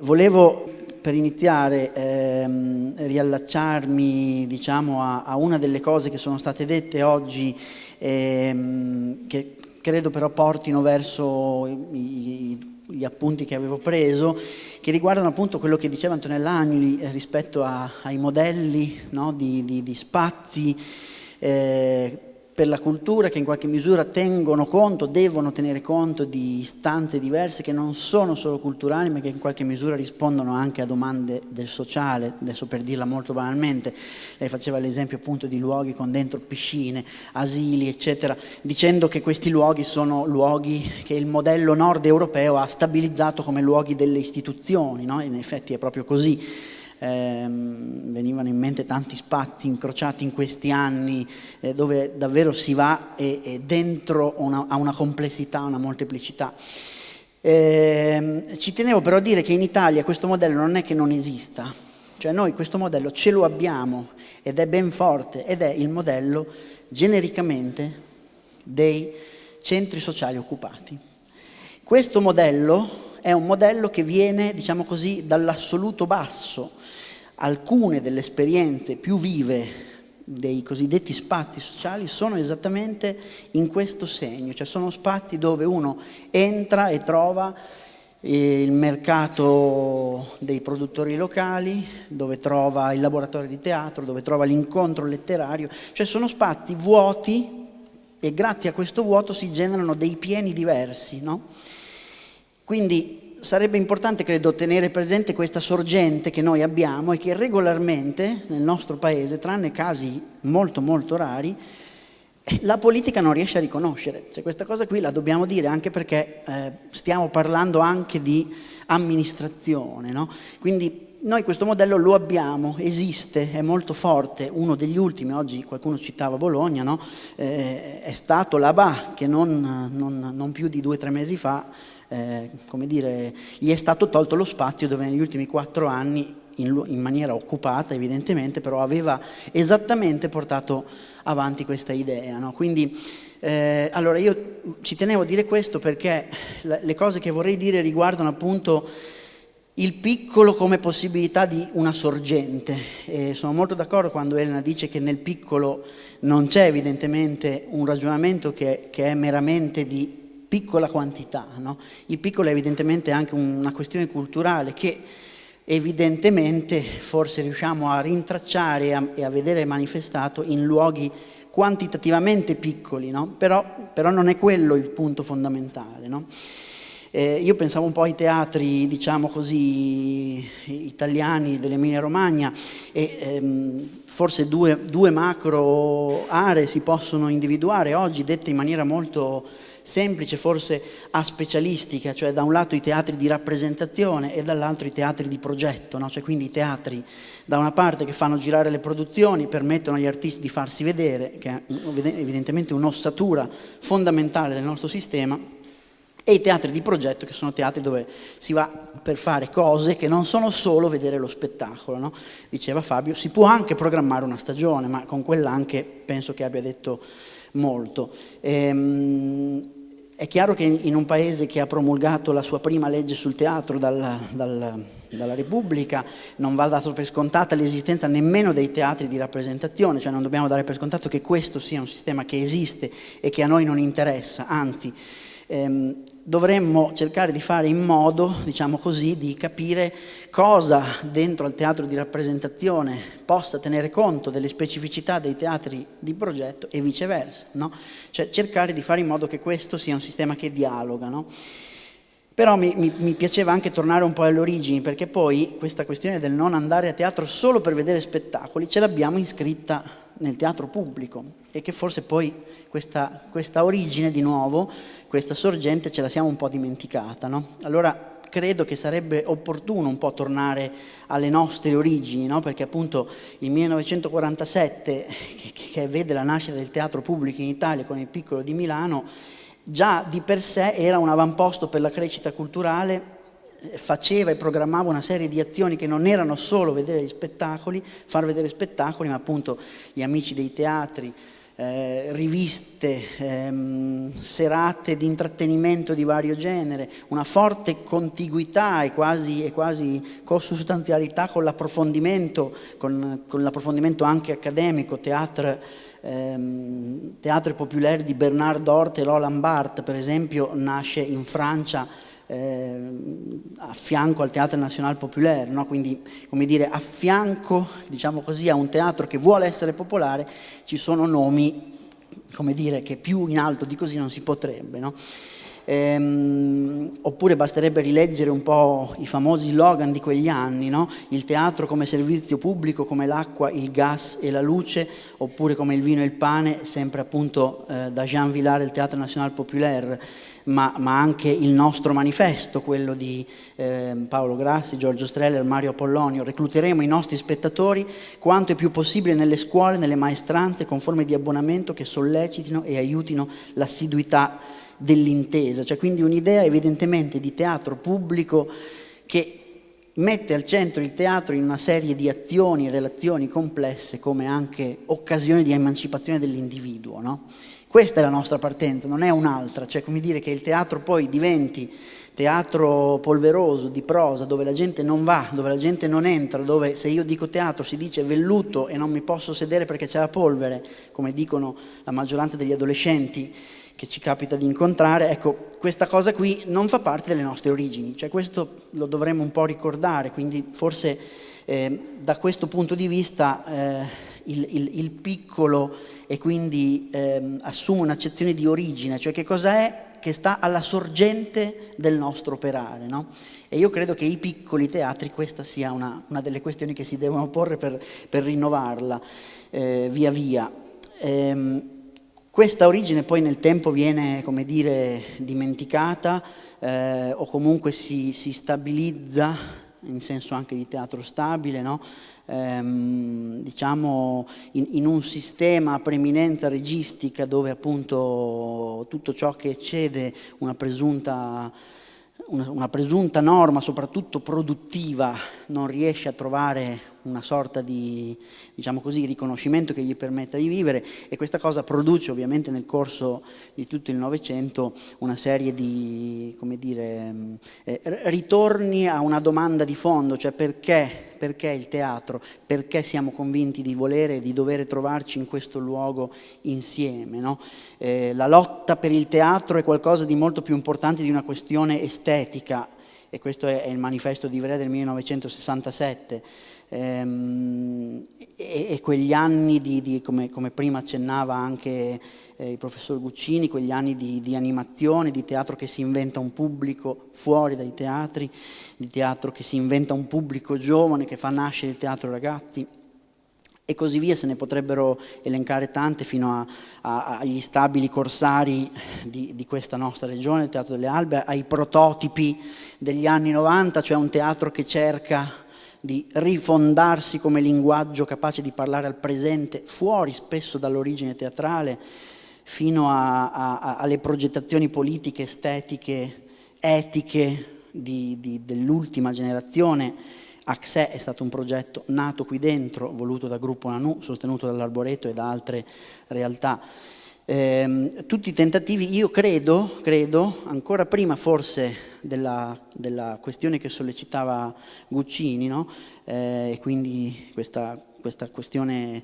Volevo per iniziare riallacciarmi, diciamo, a una delle cose che sono state dette oggi, che credo però portino verso gli appunti che avevo preso, che riguardano appunto quello che diceva Antonella Agnoli rispetto ai modelli, no, di spazi per la cultura, che in qualche misura devono tenere conto di istanze diverse che non sono solo culturali, ma che in qualche misura rispondono anche a domande del sociale. Adesso, per dirla molto banalmente, lei faceva l'esempio appunto di luoghi con dentro piscine, asili, eccetera, dicendo che questi luoghi sono luoghi che il modello nord europeo ha stabilizzato come luoghi delle istituzioni, no? In effetti è proprio così. Venivano in mente tanti spazi incrociati in questi anni dove davvero si va e dentro ha una complessità, una molteplicità. Ci tenevo però a dire che in Italia questo modello non è che non esista, cioè noi questo modello ce lo abbiamo ed è ben forte, ed è il modello genericamente dei centri sociali occupati. Questo modello è un modello che viene, diciamo così, dall'assoluto basso. Alcune delle esperienze più vive dei cosiddetti spazi sociali sono esattamente in questo segno, cioè sono spazi dove uno entra e trova il mercato dei produttori locali, dove trova il laboratorio di teatro, dove trova l'incontro letterario, cioè sono spazi vuoti e grazie a questo vuoto si generano dei pieni diversi, no? Quindi sarebbe importante, credo, tenere presente questa sorgente che noi abbiamo e che regolarmente nel nostro paese, tranne casi molto molto rari, la politica non riesce a riconoscere. Cioè, questa cosa qui la dobbiamo dire anche perché stiamo parlando anche di amministrazione, no? Quindi noi questo modello lo abbiamo, esiste, è molto forte. Uno degli ultimi, oggi qualcuno citava Bologna, no? È stato l'ABA, che non più di 2 o 3 mesi fa, come dire, gli è stato tolto lo spazio dove negli ultimi 4 anni, in maniera occupata evidentemente, però aveva esattamente portato avanti questa idea, no? Quindi allora io ci tenevo a dire questo perché le cose che vorrei dire riguardano appunto il piccolo come possibilità di una sorgente. Sono molto d'accordo quando Elena dice che nel piccolo non c'è evidentemente un ragionamento che è meramente di piccola quantità, no? Il piccolo è evidentemente anche una questione culturale che evidentemente forse riusciamo a rintracciare e a vedere manifestato in luoghi quantitativamente piccoli, no? Però non è quello il punto fondamentale, no? Io pensavo un po' ai teatri, diciamo così, italiani dell'Emilia Romagna e forse due macro aree si possono individuare oggi, dette in maniera molto semplice, forse aspecialistica, cioè da un lato i teatri di rappresentazione e dall'altro i teatri di progetto, no? Cioè quindi i teatri da una parte che fanno girare le produzioni, permettono agli artisti di farsi vedere, che è evidentemente un'ossatura fondamentale del nostro sistema, e i teatri di progetto, che sono teatri dove si va per fare cose che non sono solo vedere lo spettacolo, no? Diceva Fabio, si può anche programmare una stagione, ma con quella anche penso che abbia detto molto. È chiaro che in un paese che ha promulgato la sua prima legge sul teatro dalla Repubblica non va dato per scontata l'esistenza nemmeno dei teatri di rappresentazione, cioè non dobbiamo dare per scontato che questo sia un sistema che esiste e che a noi non interessa, anzi dovremmo cercare di fare in modo, diciamo così, di capire cosa dentro al teatro di rappresentazione possa tenere conto delle specificità dei teatri di progetto e viceversa, no? Cioè cercare di fare in modo che questo sia un sistema che dialoga, no? Però mi piaceva anche tornare un po' alle origini, perché poi questa questione del non andare a teatro solo per vedere spettacoli ce l'abbiamo iscritta nel teatro pubblico e che forse poi questa origine di nuovo, questa sorgente ce la siamo un po' dimenticata, no? Allora credo che sarebbe opportuno un po' tornare alle nostre origini, no? Perché appunto il 1947, che vede la nascita del teatro pubblico in Italia con il Piccolo di Milano, già di per sé era un avamposto per la crescita culturale, faceva e programmava una serie di azioni che non erano solo vedere gli spettacoli, far vedere spettacoli, ma appunto gli amici dei teatri, riviste, serate di intrattenimento di vario genere, una forte contiguità e quasi consustanzialità con l'approfondimento, con l'approfondimento anche accademico, Théâtre populaire di Bernard Hort e Roland Barthes, per esempio, nasce in Francia a fianco al Théâtre National Populaire, no? Quindi, come dire, a fianco, diciamo così, a un teatro che vuole essere popolare, ci sono nomi, come dire, che più in alto di così non si potrebbe, no? Oppure basterebbe rileggere un po' i famosi slogan di quegli anni, no? Il teatro come servizio pubblico, come l'acqua, il gas e la luce, oppure come il vino e il pane, sempre appunto da Jean Vilar, il Théâtre National Populaire, ma anche il nostro manifesto, quello di Paolo Grassi, Giorgio Streller, Mario Apollonio. Recluteremo i nostri spettatori quanto è più possibile nelle scuole, nelle maestranze, con forme di abbonamento che sollecitino e aiutino l'assiduità dell'intesa. Cioè quindi un'idea evidentemente di teatro pubblico che mette al centro il teatro in una serie di azioni e relazioni complesse come anche occasione di emancipazione dell'individuo, no? Questa è la nostra partenza, non è un'altra, cioè come dire che il teatro poi diventi teatro polveroso, di prosa, dove la gente non va, dove la gente non entra, dove se io dico teatro si dice velluto e non mi posso sedere perché c'è la polvere, come dicono la maggioranza degli adolescenti che ci capita di incontrare. Ecco, questa cosa qui non fa parte delle nostre origini, cioè questo lo dovremmo un po' ricordare, quindi forse da questo punto di vista il piccolo e quindi assume un'accezione di origine, cioè che cos'è che sta alla sorgente del nostro operare, no? E io credo che i piccoli teatri, questa sia una delle questioni che si devono porre per rinnovarla via via. Questa origine poi nel tempo viene, come dire, dimenticata o comunque si stabilizza in senso anche di teatro stabile, no? Diciamo in un sistema a preminenza registica dove appunto tutto ciò che eccede una presunta norma, soprattutto produttiva, non riesce a trovare una sorta di, diciamo così, riconoscimento che gli permetta di vivere, e questa cosa produce ovviamente nel corso di tutto il Novecento una serie di, come dire, ritorni a una domanda di fondo, cioè perché il teatro, perché siamo convinti di volere e di dover trovarci in questo luogo insieme, no? La lotta per il teatro è qualcosa di molto più importante di una questione estetica, e questo è il manifesto di Ivrea del 1967. E quegli anni come prima accennava anche il professor Guccini, quegli anni di animazione, di teatro che si inventa un pubblico fuori dai teatri, di teatro che si inventa un pubblico giovane, che fa nascere il teatro ragazzi, e così via, se ne potrebbero elencare tante fino agli stabili corsari di questa nostra regione, il Teatro delle Albe, ai prototipi degli anni 90, cioè un teatro che cerca di rifondarsi come linguaggio capace di parlare al presente, fuori spesso dall'origine teatrale, fino alle progettazioni politiche, estetiche, etiche dell'ultima generazione. Axè è stato un progetto nato qui dentro, voluto dal gruppo Nanu, sostenuto dall'Arboreto e da altre realtà. Tutti i tentativi, io credo, ancora prima forse della questione che sollecitava Guccini, no? E quindi questa questione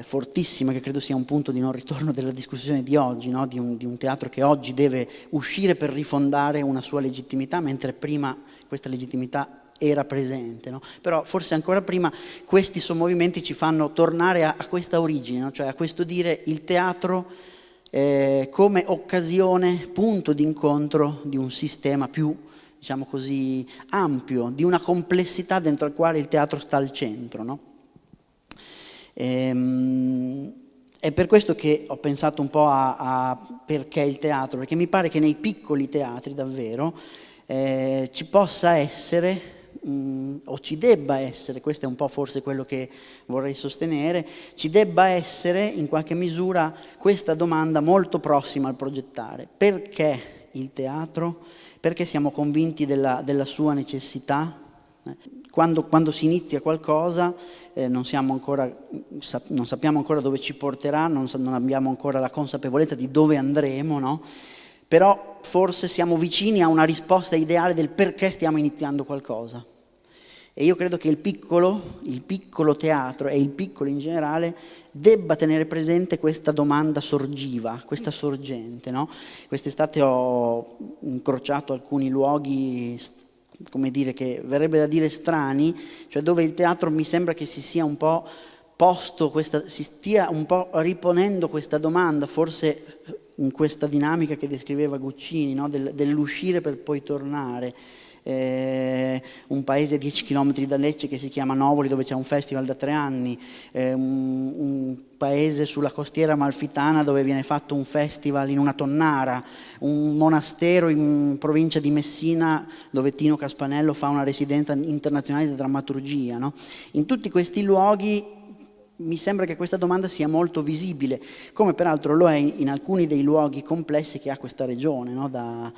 fortissima, che credo sia un punto di non ritorno della discussione di oggi, no? di un teatro che oggi deve uscire per rifondare una sua legittimità, mentre prima questa legittimità era presente, no? Però forse ancora prima questi sommovimenti ci fanno tornare a questa origine, no? Cioè a questo dire il teatro come occasione, punto d'incontro di un sistema più, diciamo così, ampio, di una complessità dentro al quale il teatro sta al centro, no? È per questo che ho pensato un po' a perché il teatro, perché mi pare che nei piccoli teatri davvero ci possa essere o ci debba essere, questo è un po' forse quello che vorrei sostenere, ci debba essere in qualche misura questa domanda molto prossima al progettare: perché il teatro? Perché siamo convinti della sua necessità? Quando si inizia qualcosa non sappiamo ancora dove ci porterà, non abbiamo ancora la consapevolezza di dove andremo, no? Però forse siamo vicini a una risposta ideale del perché stiamo iniziando qualcosa. E io credo che il piccolo teatro e il piccolo in generale debba tenere presente questa domanda sorgiva, questa sorgente, no? Quest'estate ho incrociato alcuni luoghi, come dire, che verrebbe da dire strani, cioè dove il teatro mi sembra che si sia un po' si stia un po' riponendo questa domanda, forse in questa dinamica che descriveva Guccini, no? Dell'uscire per poi tornare. Un paese a 10 km da Lecce che si chiama Novoli, dove c'è un festival da 3 anni, un paese sulla costiera amalfitana dove viene fatto un festival in una tonnara, un monastero in provincia di Messina dove Tino Caspanello fa una residenza internazionale di drammaturgia, no? In tutti questi luoghi mi sembra che questa domanda sia molto visibile, come peraltro lo è in alcuni dei luoghi complessi che ha questa regione, no? Da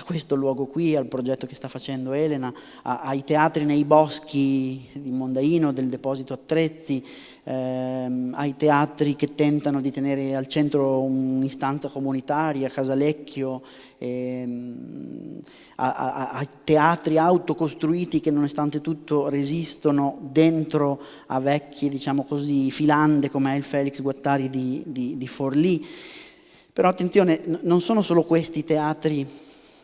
questo luogo qui al progetto che sta facendo Elena, ai teatri nei boschi di Mondaino, del deposito attrezzi, ai teatri che tentano di tenere al centro un'istanza comunitaria, Casalecchio, ai teatri autocostruiti che nonostante tutto resistono dentro a vecchie, diciamo così, filande come è il Felix Guattari di Forlì. Però attenzione, non sono solo questi teatri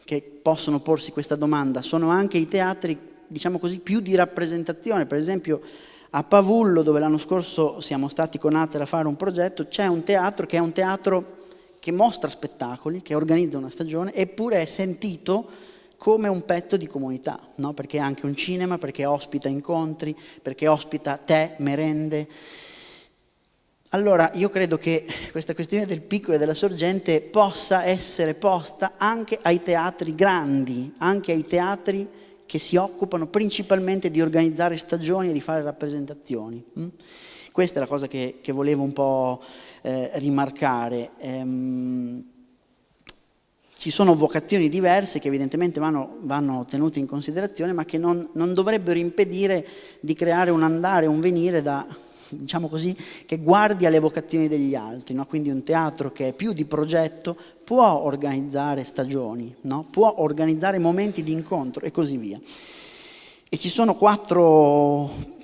che possono porsi questa domanda, sono anche i teatri, diciamo così, più di rappresentazione. Per esempio a Pavullo, dove l'anno scorso siamo stati con Ater a fare un progetto, c'è un teatro che è un teatro che mostra spettacoli, che organizza una stagione, eppure è sentito come un pezzo di comunità, no? Perché è anche un cinema, perché ospita incontri, perché ospita tè, merende. Allora io credo che questa questione del piccolo e della sorgente possa essere posta anche ai teatri grandi, anche ai teatri che si occupano principalmente di organizzare stagioni e di fare rappresentazioni. Questa è la cosa che volevo un po' rimarcare. Ci sono vocazioni diverse che evidentemente vanno tenute in considerazione, ma che non dovrebbero impedire di creare un andare, un venire diciamo così, che guardi alle vocazioni degli altri, no? Quindi un teatro che è più di progetto può organizzare stagioni, no? Può organizzare momenti di incontro e così via. E ci sono 4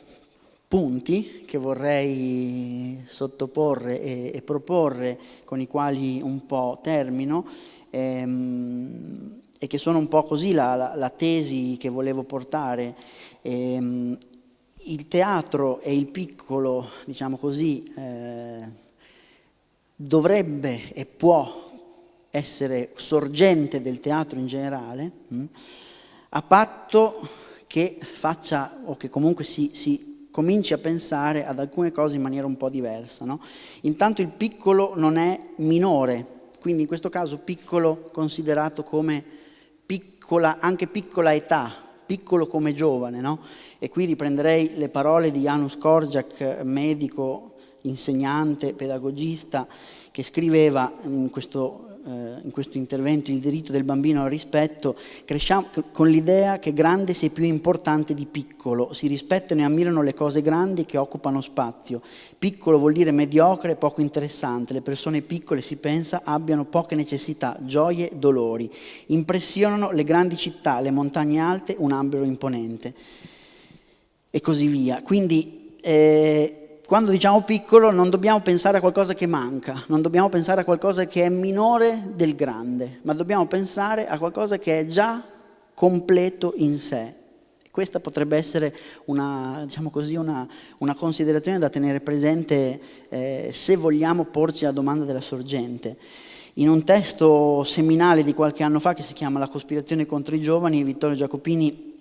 punti che vorrei sottoporre e proporre, con i quali un po' termino, e che sono un po' così la tesi che volevo portare. Il teatro e il piccolo, diciamo così, dovrebbe e può essere sorgente del teatro in generale, a patto che faccia, o che comunque si cominci a pensare ad alcune cose in maniera un po' diversa, no? Intanto il piccolo non è minore, quindi in questo caso piccolo considerato come piccola, anche piccola età, piccolo come giovane, no? E qui riprenderei le parole di Janusz Korczak, medico, insegnante, pedagogista, che scriveva in questo intervento il diritto del bambino al rispetto, cresciamo con l'idea che grande sia più importante di piccolo, si rispettano e ammirano le cose grandi che occupano spazio. Piccolo vuol dire mediocre e poco interessante, le persone piccole si pensa abbiano poche necessità, gioie, dolori, impressionano le grandi città, le montagne alte, un albero imponente e così via. Quindi quando diciamo piccolo non dobbiamo pensare a qualcosa che manca, non dobbiamo pensare a qualcosa che è minore del grande, ma dobbiamo pensare a qualcosa che è già completo in sé. Questa potrebbe essere diciamo così, una considerazione da tenere presente se vogliamo porci la domanda della sorgente. In un testo seminale di qualche anno fa che si chiama La cospirazione contro i giovani, Vittorio Giacopini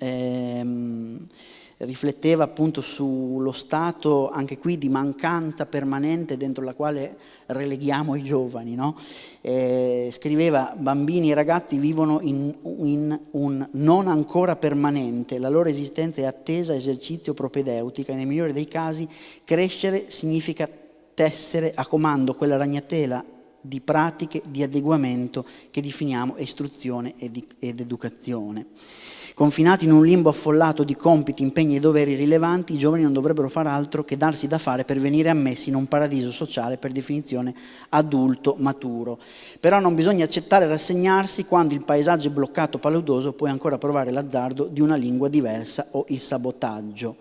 rifletteva appunto sullo stato, anche qui, di mancanza permanente dentro la quale releghiamo i giovani, no? Scriveva: bambini e ragazzi vivono in un non ancora permanente, la loro esistenza è attesa, esercizio propedeutica, e nel migliore dei casi crescere significa tessere a comando quella ragnatela di pratiche di adeguamento che definiamo istruzione ed educazione. Confinati in un limbo affollato di compiti, impegni e doveri rilevanti, i giovani non dovrebbero far altro che darsi da fare per venire ammessi in un paradiso sociale per definizione adulto, maturo. Però non bisogna accettare e rassegnarsi quando il paesaggio è bloccato, paludoso, puoi ancora provare l'azzardo di una lingua diversa o il sabotaggio.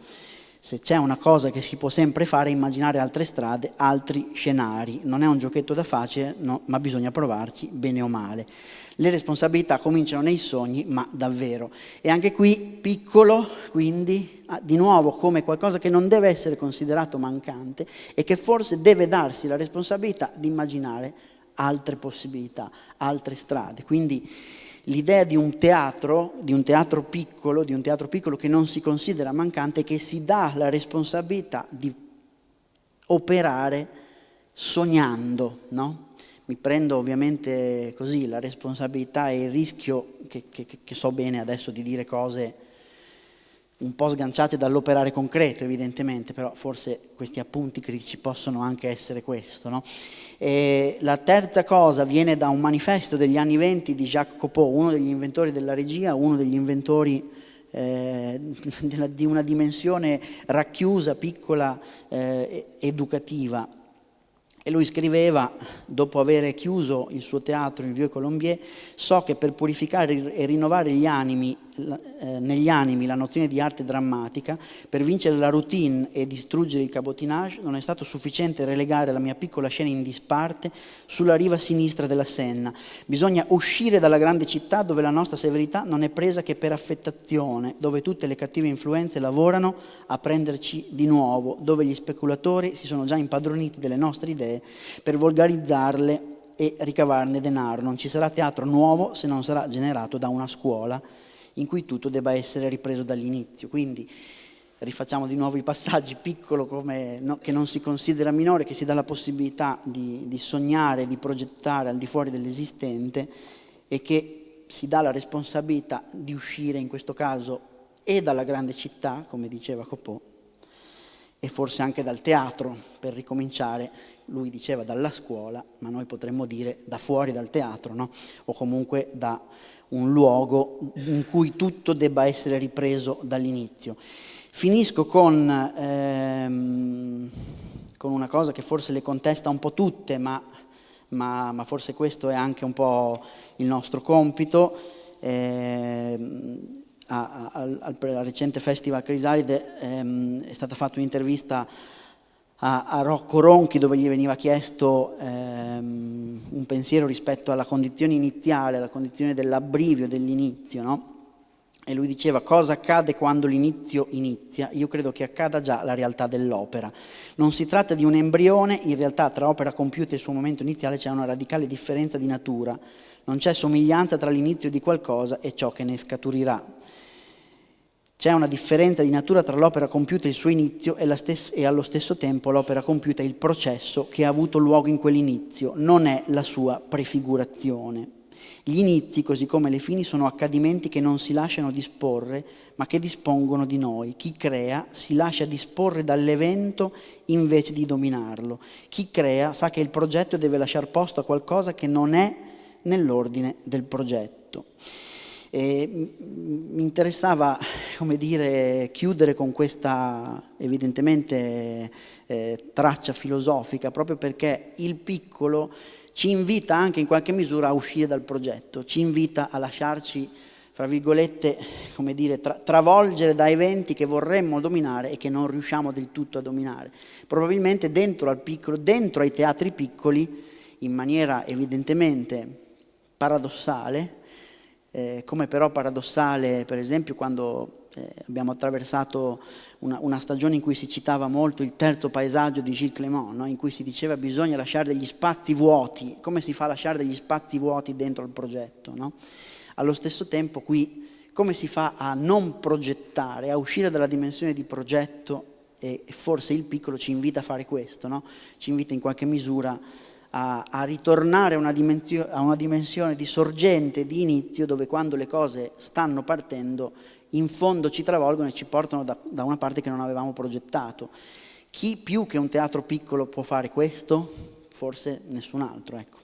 Se c'è una cosa che si può sempre fare è immaginare altre strade, altri scenari. Non è un giochetto da facile, no, ma bisogna provarci bene o male. Le responsabilità cominciano nei sogni, ma davvero. E anche qui piccolo, quindi, di nuovo come qualcosa che non deve essere considerato mancante e che forse deve darsi la responsabilità di immaginare altre possibilità, altre strade. Quindi l'idea di un teatro piccolo che non si considera mancante, che si dà la responsabilità di operare sognando, no? Mi prendo ovviamente così la responsabilità e il rischio, che so bene adesso di dire cose un po' sganciate dall'operare concreto evidentemente, però forse questi appunti critici possono anche essere questo, no? E la terza cosa viene da un manifesto degli anni '20 di Jacques Copeau, uno degli inventori della regia, uno degli inventori di una dimensione racchiusa, piccola, educativa. E lui scriveva, dopo aver chiuso il suo teatro, il Vieux Colombier: so che per purificare e rinnovare negli animi la nozione di arte drammatica, per vincere la routine e distruggere il cabotinage, non è stato sufficiente relegare la mia piccola scena in disparte sulla riva sinistra della Senna. Bisogna uscire dalla grande città dove la nostra severità non è presa che per affettazione, dove tutte le cattive influenze lavorano a prenderci di nuovo, dove gli speculatori si sono già impadroniti delle nostre idee per volgarizzarle e ricavarne denaro. Non ci sarà teatro nuovo se non sarà generato da una scuola in cui tutto debba essere ripreso dall'inizio. Quindi rifacciamo di nuovo i passaggi: piccolo come, no, che non si considera minore, che si dà la possibilità di sognare, di progettare al di fuori dell'esistente, e che si dà la responsabilità di uscire in questo caso e dalla grande città, come diceva Copeau, e forse anche dal teatro, per ricominciare. Lui diceva dalla scuola, ma noi potremmo dire da fuori dal teatro, no? O comunque da un luogo in cui tutto debba essere ripreso dall'inizio. Finisco con una cosa che forse le contesta un po' tutte, ma forse questo è anche un po' il nostro compito. Al recente Festival Crisalide è stata fatta un'intervista a Rocco Ronchi, dove gli veniva chiesto un pensiero rispetto alla condizione iniziale, alla condizione dell'abbrivio, dell'inizio, no? E lui diceva: cosa accade quando l'inizio inizia? Io credo che accada già la realtà dell'opera. Non si tratta di un embrione, in realtà tra opera compiuta e il suo momento iniziale c'è una radicale differenza di natura. Non c'è somiglianza tra l'inizio di qualcosa e ciò che ne scaturirà. C'è una differenza di natura tra l'opera compiuta e il suo inizio e allo stesso tempo l'opera compiuta è il processo che ha avuto luogo in quell'inizio, non è la sua prefigurazione. Gli inizi, così come le fini, sono accadimenti che non si lasciano disporre, ma che dispongono di noi. Chi crea si lascia disporre dall'evento invece di dominarlo. Chi crea sa che il progetto deve lasciar posto a qualcosa che non è nell'ordine del progetto. E mi interessava, come dire, chiudere con questa evidentemente traccia filosofica, proprio perché il piccolo ci invita anche in qualche misura a uscire dal progetto, ci invita a lasciarci, fra virgolette, come dire, travolgere da eventi che vorremmo dominare e che non riusciamo del tutto a dominare. Probabilmente dentro al piccolo, dentro ai teatri piccoli, in maniera evidentemente paradossale, come però paradossale, per esempio, quando abbiamo attraversato una stagione in cui si citava molto il terzo paesaggio di Gilles Clément, no? In cui si diceva bisogna lasciare degli spazi vuoti. Come si fa a lasciare degli spazi vuoti dentro il progetto, no? Allo stesso tempo qui come si fa a non progettare, a uscire dalla dimensione di progetto, e forse il piccolo ci invita a fare questo, no? Ci invita in qualche misura a ritornare a una dimensione di sorgente, di inizio, dove quando le cose stanno partendo in fondo ci travolgono e ci portano da una parte che non avevamo progettato. Chi più che un teatro piccolo può fare questo? Forse nessun altro, ecco.